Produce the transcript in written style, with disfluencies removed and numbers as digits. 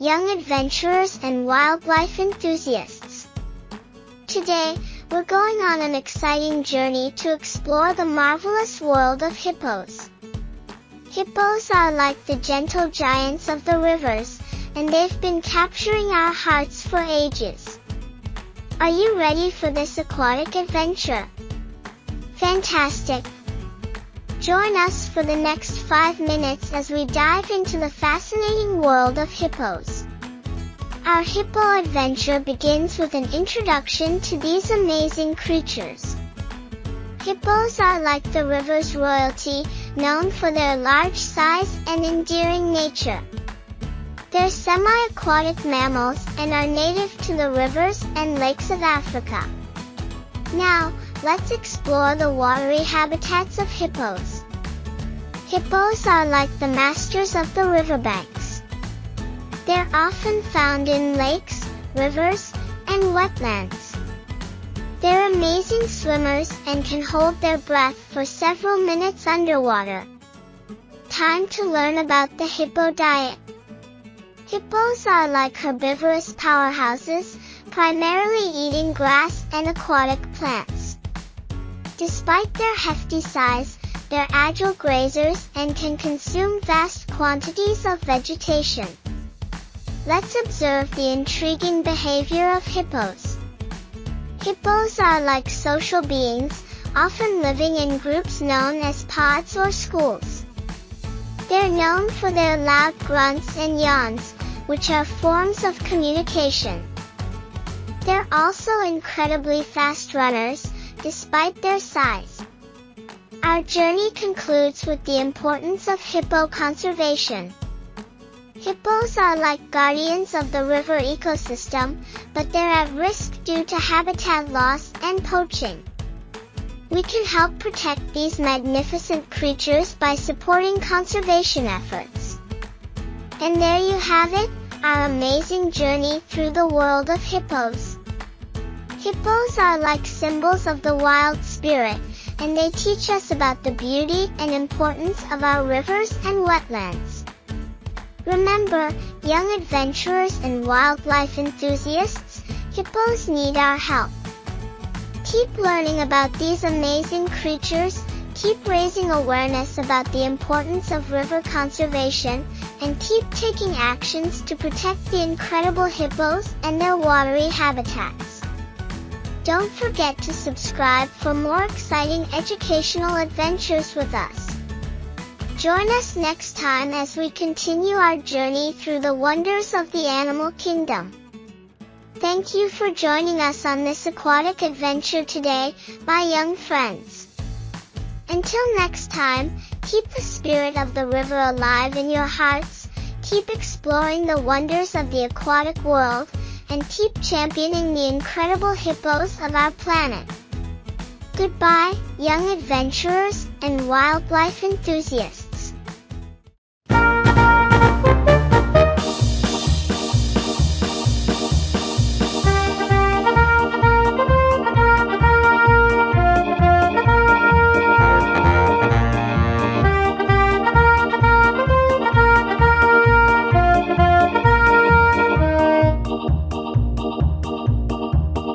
young adventurers and wildlife enthusiasts. Today, we're going on an exciting journey to explore the marvelous world of hippos. Hippos are like the gentle giants of the rivers, and they've been capturing our hearts for ages. Are you ready for this aquatic adventure? Fantastic! Join us for the next 5 minutes as we dive into the fascinating world of hippos. Our hippo adventure begins with an introduction to these amazing creatures. Hippos are like the river's royalty, known for their large size and endearing nature. They're semi-aquatic mammals and are native to the rivers and lakes of Africa. Now, let's explore the watery habitats of hippos. Hippos are like the masters of the riverbanks. They're often found in lakes, rivers, and wetlands. They're amazing swimmers and can hold their breath for several minutes underwater. Time to learn about the hippo diet. Hippos are like herbivorous powerhouses, primarily eating grass and aquatic plants. Despite their hefty size, they're agile grazers and can consume vast quantities of vegetation. Let's observe the intriguing behavior of hippos. Hippos are like social beings, often living in groups known as pods or schools. They're known for their loud grunts and yawns, which are forms of communication. They're also incredibly fast runners, despite their size. Our journey concludes with the importance of hippo conservation. Hippos are like guardians of the river ecosystem, but they're at risk due to habitat loss and poaching. We can help protect these magnificent creatures by supporting conservation efforts. And there you have it, our amazing journey through the world of hippos. Hippos are like symbols of the wild spirit, and they teach us about the beauty and importance of our rivers and wetlands. Remember, young adventurers and wildlife enthusiasts, hippos need our help. Keep learning about these amazing creatures, keep raising awareness about the importance of river conservation, and keep taking actions to protect the incredible hippos and their watery habitats. Don't forget to subscribe for more exciting educational adventures with us. Join us next time as we continue our journey through the wonders of the animal kingdom. Thank you for joining us on this aquatic adventure today, my young friends. Until next time, keep the spirit of the river alive in your hearts, keep exploring the wonders of the aquatic world, and keep championing the incredible hippos of our planet. Goodbye, young adventurers and wildlife enthusiasts.